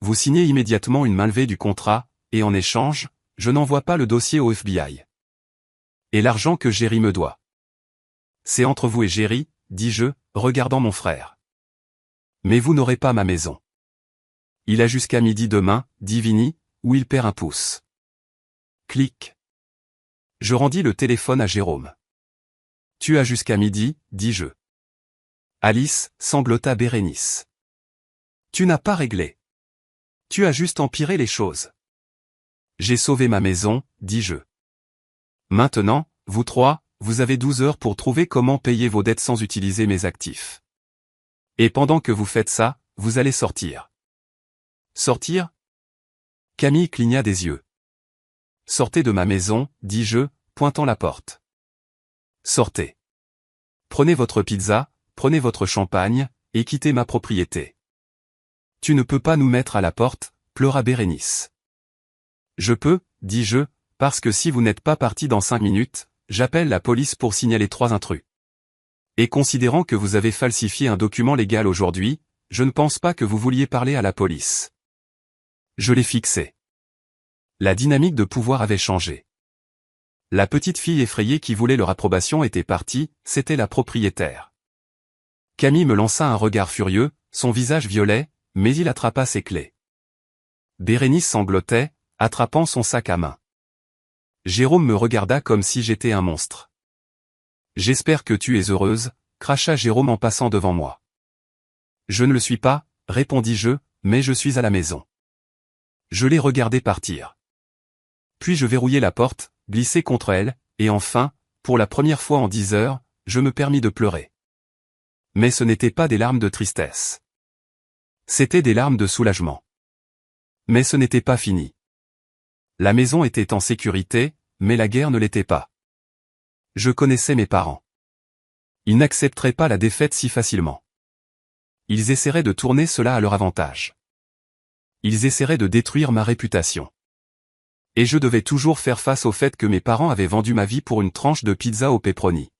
Vous signez immédiatement une mainlevée du contrat, et en échange, je n'envoie pas le dossier au FBI. Et l'argent que Jerry me doit. C'est entre vous et Jerry, dis-je, regardant mon frère. Mais vous n'aurez pas ma maison. Il a jusqu'à midi demain, dit Vinny, ou il perd un pouce. Clic. Je rendis le téléphone à Jérôme. Tu as jusqu'à midi, dis-je. Alice, sanglota Bérénice. Tu n'as pas réglé. Tu as juste empiré les choses. J'ai sauvé ma maison, dis-je. Maintenant, vous trois, vous avez 12 heures pour trouver comment payer vos dettes sans utiliser mes actifs. Et pendant que vous faites ça, vous allez sortir. Sortir? Camille cligna des yeux. Sortez de ma maison, dis-je, pointant la porte. Sortez. Prenez votre pizza, prenez votre champagne, et quittez ma propriété. Tu ne peux pas nous mettre à la porte, pleura Bérénice. Je peux, dis-je, parce que si vous n'êtes pas parti dans 5 minutes, j'appelle la police pour signaler 3 intrus. Et considérant que vous avez falsifié un document légal aujourd'hui, je ne pense pas que vous vouliez parler à la police. Je l'ai fixé. La dynamique de pouvoir avait changé. La petite fille effrayée qui voulait leur approbation était partie, c'était la propriétaire. Camille me lança un regard furieux, son visage violet, mais il attrapa ses clés. Bérénice sanglotait, attrapant son sac à main. Jérôme me regarda comme si j'étais un monstre. J'espère que tu es heureuse, cracha Jérôme en passant devant moi. Je ne le suis pas, répondis-je, mais je suis à la maison. Je l'ai regardé partir. Puis je verrouillai la porte, glissai contre elle, et enfin, pour la première fois en 10 heures, je me permis de pleurer. Mais ce n'était pas des larmes de tristesse. C'étaient des larmes de soulagement. Mais ce n'était pas fini. La maison était en sécurité, mais la guerre ne l'était pas. Je connaissais mes parents. Ils n'accepteraient pas la défaite si facilement. Ils essaieraient de tourner cela à leur avantage. Ils essaieraient de détruire ma réputation. Et je devais toujours faire face au fait que mes parents avaient vendu ma vie pour une tranche de pizza au pepperoni.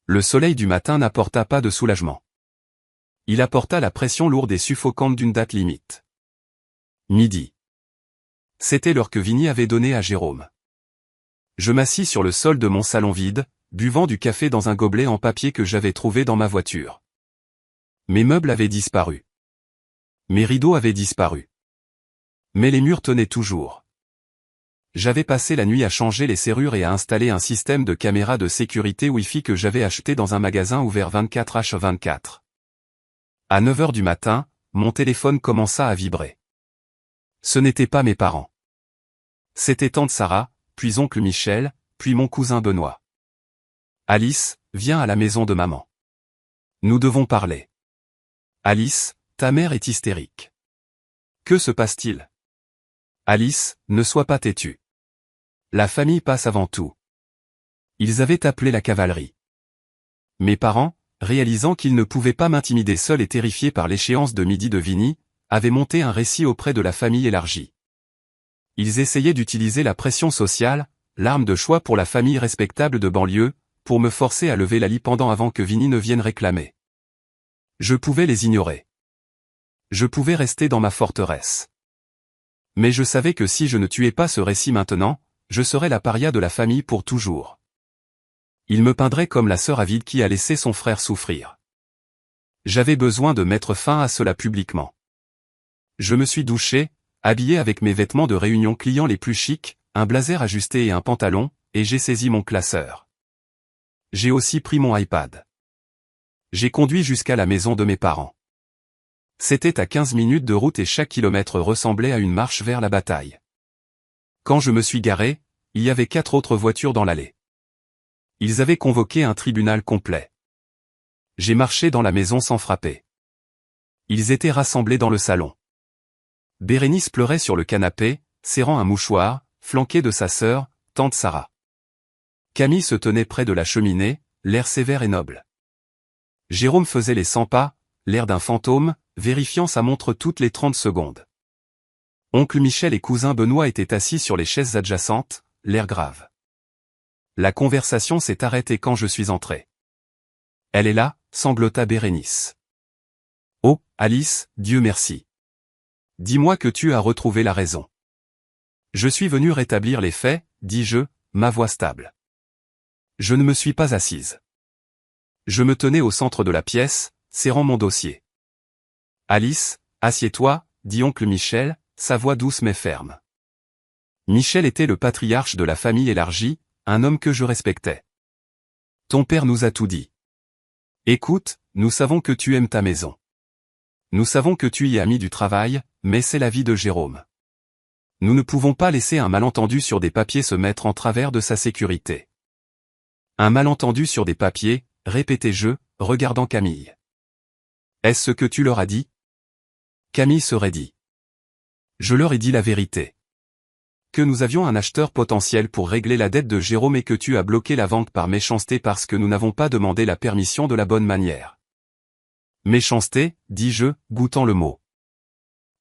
Le soleil du matin n'apporta pas de soulagement. Il apporta la pression lourde et suffocante d'une date limite. Midi. C'était l'heure que Vinny avait donnée à Jérôme. Je m'assis sur le sol de mon salon vide, buvant du café dans un gobelet en papier que j'avais trouvé dans ma voiture. Mes meubles avaient disparu. Mes rideaux avaient disparu. Mais les murs tenaient toujours. J'avais passé la nuit à changer les serrures et à installer un système de caméras de sécurité Wi-Fi que j'avais acheté dans un magasin ouvert 24h24. À 9 heures du matin, mon téléphone commença à vibrer. Ce n'étaient pas mes parents. C'était tante Sarah, puis oncle Michel, puis mon cousin Benoît. Alice, viens à la maison de maman. Nous devons parler. Alice, ta mère est hystérique. Que se passe-t-il? Alice, ne sois pas têtue. La famille passe avant tout. Ils avaient appelé la cavalerie. Mes parents, réalisant qu'ils ne pouvaient pas m'intimider seul et terrifiés par l'échéance de midi de Vinny, avaient monté un récit auprès de la famille élargie. Ils essayaient d'utiliser la pression sociale, l'arme de choix pour la famille respectable de banlieue, pour me forcer à lever la lie pendant avant que Vinny ne vienne réclamer. Je pouvais les ignorer. Je pouvais rester dans ma forteresse. Mais je savais que si je ne tuais pas ce récit maintenant, je serais la paria de la famille pour toujours. Il me peindrait comme la sœur avide qui a laissé son frère souffrir. J'avais besoin de mettre fin à cela publiquement. Je me suis douché, habillé avec mes vêtements de réunion clients les plus chics, un blazer ajusté et un pantalon, et j'ai saisi mon classeur. J'ai aussi pris mon iPad. J'ai conduit jusqu'à la maison de mes parents. C'était à 15 minutes de route et chaque kilomètre ressemblait à une marche vers la bataille. Quand je me suis garé, il y avait 4 autres voitures dans l'allée. Ils avaient convoqué un tribunal complet. J'ai marché dans la maison sans frapper. Ils étaient rassemblés dans le salon. Bérénice pleurait sur le canapé, serrant un mouchoir, flanquée de sa sœur, tante Sarah. Camille se tenait près de la cheminée, l'air sévère et noble. Jérôme faisait les 100 pas, l'air d'un fantôme, vérifiant sa montre toutes les 30 secondes. Oncle Michel et cousin Benoît étaient assis sur les chaises adjacentes, l'air grave. La conversation s'est arrêtée quand je suis entré. Elle est là, sanglota Bérénice. Oh, Alice, Dieu merci. Dis-moi que tu as retrouvé la raison. Je suis venu rétablir les faits, dis-je, ma voix stable. Je ne me suis pas assise. Je me tenais au centre de la pièce, serrant mon dossier. Alice, assieds-toi, dit oncle Michel, sa voix douce mais ferme. Michel était le patriarche de la famille élargie, un homme que je respectais. Ton père nous a tout dit. Écoute, nous savons que tu aimes ta maison. Nous savons que tu y as mis du travail, mais c'est la vie de Jérôme. Nous ne pouvons pas laisser un malentendu sur des papiers se mettre en travers de sa sécurité. Un malentendu sur des papiers, répétai-je, regardant Camille. Est-ce ce que tu leur as dit? Camille se raidit. Je leur ai dit la vérité. Que nous avions un acheteur potentiel pour régler la dette de Jérôme et que tu as bloqué la vente par méchanceté parce que nous n'avons pas demandé la permission de la bonne manière. Méchanceté, dis-je, goûtant le mot.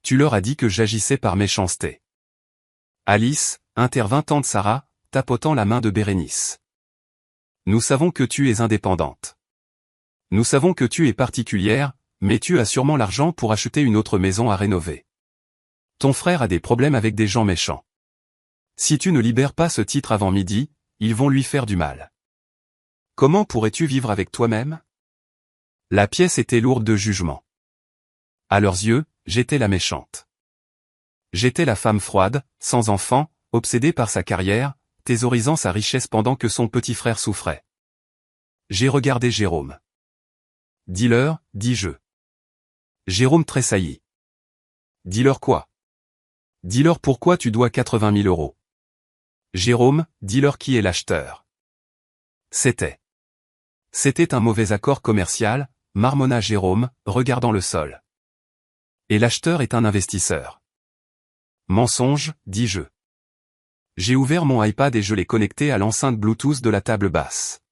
Tu leur as dit que j'agissais par méchanceté. Alice, intervint tante Sarah, tapotant la main de Bérénice. Nous savons que tu es indépendante. Nous savons que tu es particulière, mais tu as sûrement l'argent pour acheter une autre maison à rénover. Ton frère a des problèmes avec des gens méchants. Si tu ne libères pas ce titre avant midi, ils vont lui faire du mal. Comment pourrais-tu vivre avec toi-même? La pièce était lourde de jugement. À leurs yeux, j'étais la méchante. J'étais la femme froide, sans enfant, obsédée par sa carrière, thésaurisant sa richesse pendant que son petit frère souffrait. J'ai regardé Jérôme. Dis-leur, dis-je. Jérôme tressaillit. Dis-leur quoi? Dis-leur pourquoi tu dois 80 000 euros. Jérôme, dis-leur qui est l'acheteur. C'était un mauvais accord commercial, marmonna Jérôme, regardant le sol. Et l'acheteur est un investisseur. Mensonge, dis-je. J'ai ouvert mon iPad et je l'ai connecté à l'enceinte Bluetooth de la table basse.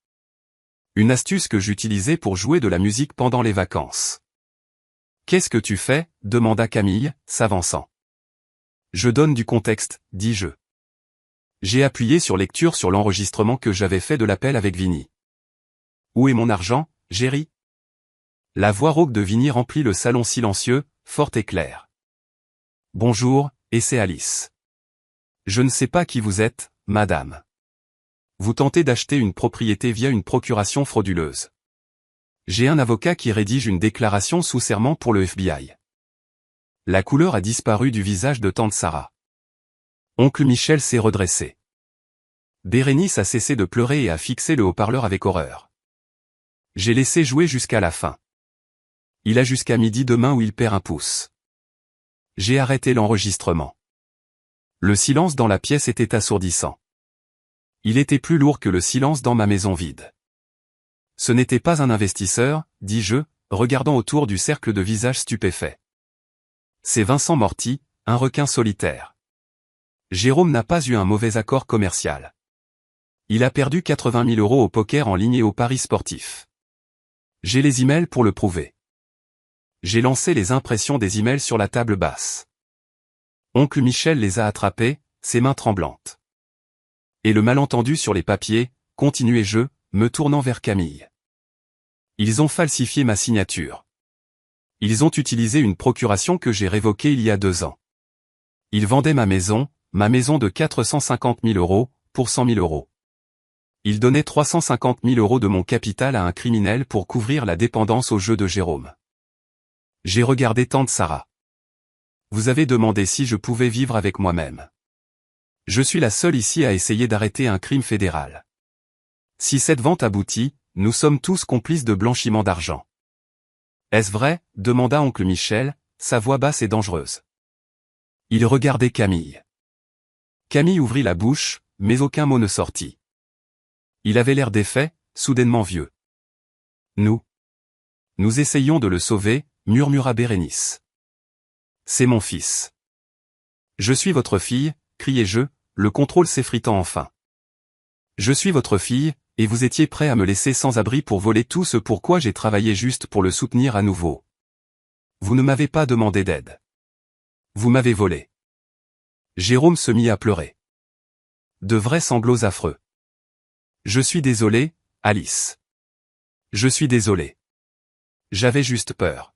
Une astuce que j'utilisais pour jouer de la musique pendant les vacances. Qu'est-ce que tu fais? Demanda Camille, s'avançant. Je donne du contexte, dis-je. J'ai appuyé sur lecture sur l'enregistrement que j'avais fait de l'appel avec Vinny. Où est mon argent, Géry? La voix rauque de Vinny remplit le salon silencieux, forte et claire. Bonjour, et c'est Alice. Je ne sais pas qui vous êtes, madame. Vous tentez d'acheter une propriété via une procuration frauduleuse. J'ai un avocat qui rédige une déclaration sous serment pour le FBI. La couleur a disparu du visage de tante Sarah. Oncle Michel s'est redressé. Bérénice a cessé de pleurer et a fixé le haut-parleur avec horreur. J'ai laissé jouer jusqu'à la fin. Il a jusqu'à midi demain où il perd un pouce. J'ai arrêté l'enregistrement. Le silence dans la pièce était assourdissant. Il était plus lourd que le silence dans ma maison vide. Ce n'était pas un investisseur, dis-je, regardant autour du cercle de visages stupéfaits. C'est Vincent Morty, un requin solitaire. Jérôme n'a pas eu un mauvais accord commercial. Il a perdu 80 000 euros au poker en ligne et au paris sportif. J'ai les emails pour le prouver. J'ai lancé les impressions des emails sur la table basse. Oncle Michel les a attrapés, ses mains tremblantes. Et le malentendu sur les papiers, continuai-je, me tournant vers Camille. Ils ont falsifié ma signature. Ils ont utilisé une procuration que j'ai révoquée il y a 2 ans. Ils vendaient ma maison de 450 000 euros, pour 100 000 euros. Ils donnaient 350 000 euros de mon capital à un criminel pour couvrir la dépendance au jeu de Jérôme. J'ai regardé tante Sarah. Vous avez demandé si je pouvais vivre avec moi-même. Je suis la seule ici à essayer d'arrêter un crime fédéral. Si cette vente aboutit, nous sommes tous complices de blanchiment d'argent. Est-ce vrai? Demanda oncle Michel, sa voix basse et dangereuse. Il regardait Camille. Camille ouvrit la bouche, mais aucun mot ne sortit. Il avait l'air défait, soudainement vieux. Nous essayons de le sauver, murmura Bérénice. C'est mon fils. Je suis votre fille, criai-je, le contrôle s'effritant enfin. Je suis votre fille, et vous étiez prêt à me laisser sans abri pour voler tout ce pourquoi j'ai travaillé juste pour le soutenir à nouveau. Vous ne m'avez pas demandé d'aide. Vous m'avez volé. Jérôme se mit à pleurer. De vrais sanglots affreux. Je suis désolé, Alice. Je suis désolé. J'avais juste peur.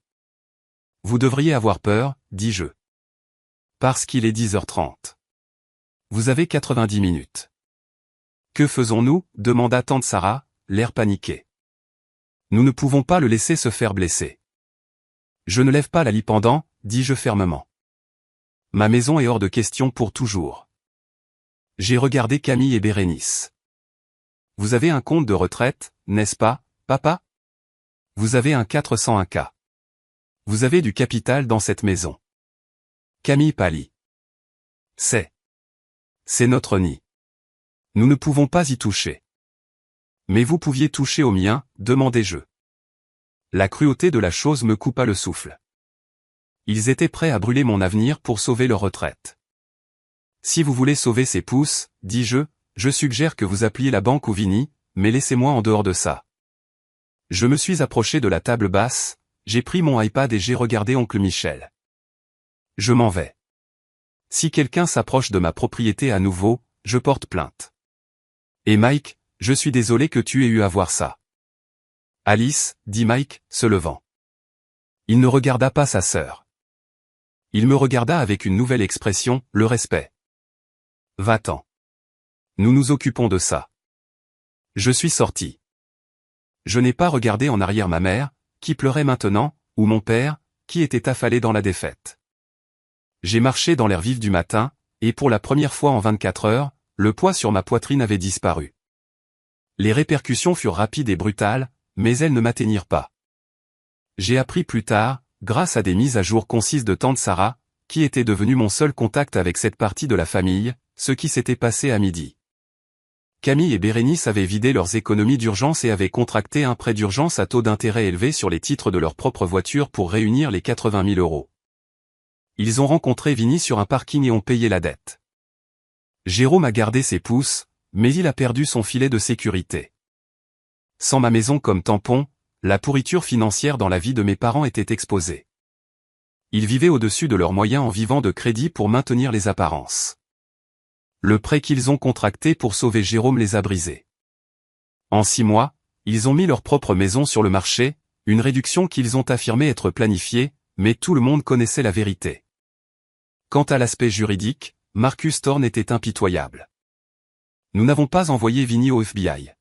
Vous devriez avoir peur, dis-je. Parce qu'il est 10h30. Vous avez 90 minutes. Que faisons-nous, demanda tante Sarah, l'air paniqué. Nous ne pouvons pas le laisser se faire blesser. Je ne lève pas la lit pendant, dis-je fermement. Ma maison est hors de question pour toujours. J'ai regardé Camille et Bérénice. Vous avez un compte de retraite, n'est-ce pas, papa? Vous avez un 401K. Vous avez du capital dans cette maison. Camille pâlit. C'est notre nid. Nous ne pouvons pas y toucher. Mais vous pouviez toucher au mien, demandai-je. La cruauté de la chose me coupa le souffle. Ils étaient prêts à brûler mon avenir pour sauver leur retraite. Si vous voulez sauver ces pousses, dis-je, je suggère que vous appeliez la banque ou Vinny, mais laissez-moi en dehors de ça. Je me suis approché de la table basse, j'ai pris mon iPad et j'ai regardé oncle Michel. Je m'en vais. Si quelqu'un s'approche de ma propriété à nouveau, je porte plainte. Et Mike, je suis désolé que tu aies eu à voir ça. Alice, dit Mike, se levant. Il ne regarda pas sa sœur. Il me regarda avec une nouvelle expression, le respect. Va-t'en. Nous nous occupons de ça. Je suis sorti. Je n'ai pas regardé en arrière ma mère, qui pleurait maintenant, ou mon père, qui était affalé dans la défaite. J'ai marché dans l'air vif du matin, et pour la première fois en 24 heures, le poids sur ma poitrine avait disparu. Les répercussions furent rapides et brutales, mais elles ne m'atteignirent pas. J'ai appris plus tard, grâce à des mises à jour concises de tante Sarah, qui était devenue mon seul contact avec cette partie de la famille, ce qui s'était passé à midi. Camille et Bérénice avaient vidé leurs économies d'urgence et avaient contracté un prêt d'urgence à taux d'intérêt élevé sur les titres de leur propre voiture pour réunir les 80 000 euros. Ils ont rencontré Vinny sur un parking et ont payé la dette. Jérôme a gardé ses pouces, mais il a perdu son filet de sécurité. Sans ma maison comme tampon, la pourriture financière dans la vie de mes parents était exposée. Ils vivaient au-dessus de leurs moyens en vivant de crédit pour maintenir les apparences. Le prêt qu'ils ont contracté pour sauver Jérôme les a brisés. En 6 mois, ils ont mis leur propre maison sur le marché, une réduction qu'ils ont affirmé être planifiée, mais tout le monde connaissait la vérité. Quant à l'aspect juridique, Marcus Thorne était impitoyable. Nous n'avons pas envoyé Vinny au FBI.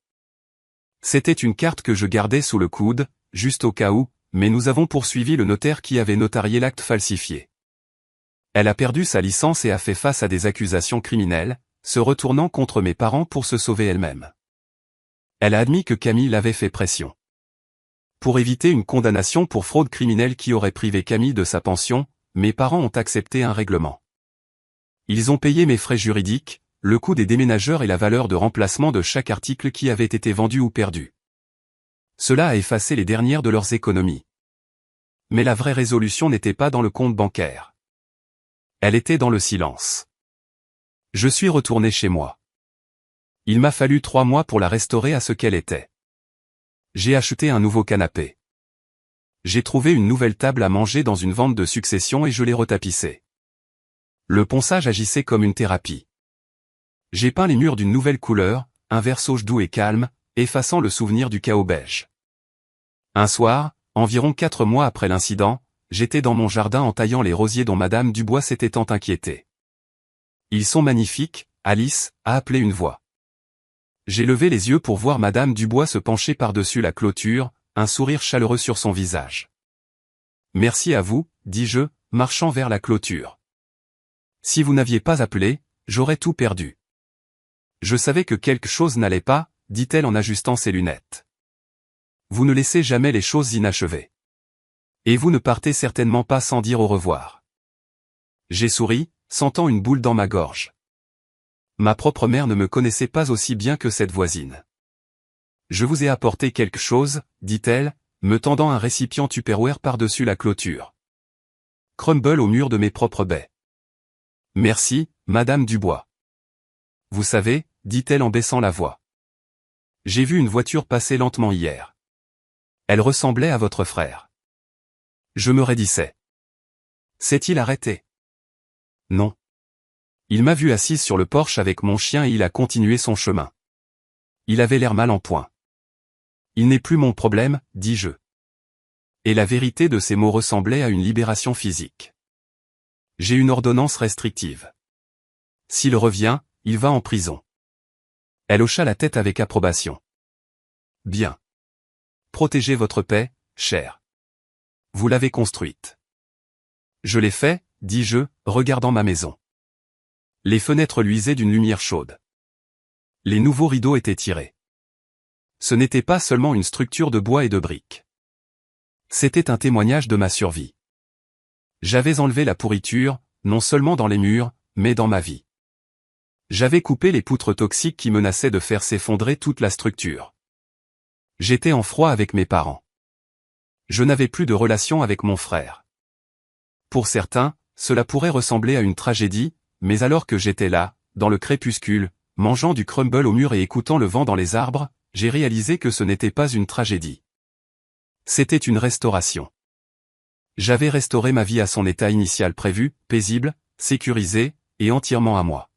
C'était une carte que je gardais sous le coude, juste au cas où, mais nous avons poursuivi le notaire qui avait notarié l'acte falsifié. Elle a perdu sa licence et a fait face à des accusations criminelles, se retournant contre mes parents pour se sauver elle-même. Elle a admis que Camille l'avait fait pression. Pour éviter une condamnation pour fraude criminelle qui aurait privé Camille de sa pension, mes parents ont accepté un règlement. Ils ont payé mes frais juridiques, le coût des déménageurs et la valeur de remplacement de chaque article qui avait été vendu ou perdu. Cela a effacé les dernières de leurs économies. Mais la vraie résolution n'était pas dans le compte bancaire. Elle était dans le silence. Je suis retourné chez moi. Il m'a fallu 3 mois pour la restaurer à ce qu'elle était. J'ai acheté un nouveau canapé. J'ai trouvé une nouvelle table à manger dans une vente de succession et je l'ai retapissée. Le ponçage agissait comme une thérapie. J'ai peint les murs d'une nouvelle couleur, un vert sauge doux et calme, effaçant le souvenir du chaos beige. Un soir, environ 4 mois après l'incident, j'étais dans mon jardin en taillant les rosiers dont Madame Dubois s'était tant inquiétée. Ils sont magnifiques, Alice, a appelé une voix. J'ai levé les yeux pour voir Madame Dubois se pencher par-dessus la clôture, un sourire chaleureux sur son visage. Merci à vous, dis-je, marchant vers la clôture. Si vous n'aviez pas appelé, j'aurais tout perdu. Je savais que quelque chose n'allait pas, dit-elle en ajustant ses lunettes. Vous ne laissez jamais les choses inachevées. Et vous ne partez certainement pas sans dire au revoir. J'ai souri, sentant une boule dans ma gorge. Ma propre mère ne me connaissait pas aussi bien que cette voisine. Je vous ai apporté quelque chose, dit-elle, me tendant un récipient Tupperware par-dessus la clôture. Crumble au mur de mes propres baies. Merci, Madame Dubois. Vous savez, dit-elle en baissant la voix. J'ai vu une voiture passer lentement hier. Elle ressemblait à votre frère. Je me raidissais. S'est-il arrêté? Non. Il m'a vu assise sur le porche avec mon chien et il a continué son chemin. Il avait l'air mal en point. Il n'est plus mon problème, dis-je. Et la vérité de ces mots ressemblait à une libération physique. J'ai une ordonnance restrictive. S'il revient, il va en prison. Elle hocha la tête avec approbation. Bien. Protégez votre paix, cher. Vous l'avez construite. Je l'ai fait, dis-je, regardant ma maison. Les fenêtres luisaient d'une lumière chaude. Les nouveaux rideaux étaient tirés. Ce n'était pas seulement une structure de bois et de briques. C'était un témoignage de ma survie. J'avais enlevé la pourriture, non seulement dans les murs, mais dans ma vie. J'avais coupé les poutres toxiques qui menaçaient de faire s'effondrer toute la structure. J'étais en froid avec mes parents. Je n'avais plus de relation avec mon frère. Pour certains, cela pourrait ressembler à une tragédie, mais alors que j'étais là, dans le crépuscule, mangeant du crumble au mur et écoutant le vent dans les arbres, j'ai réalisé que ce n'était pas une tragédie. C'était une restauration. J'avais restauré ma vie à son état initial prévu, paisible, sécurisé, et entièrement à moi.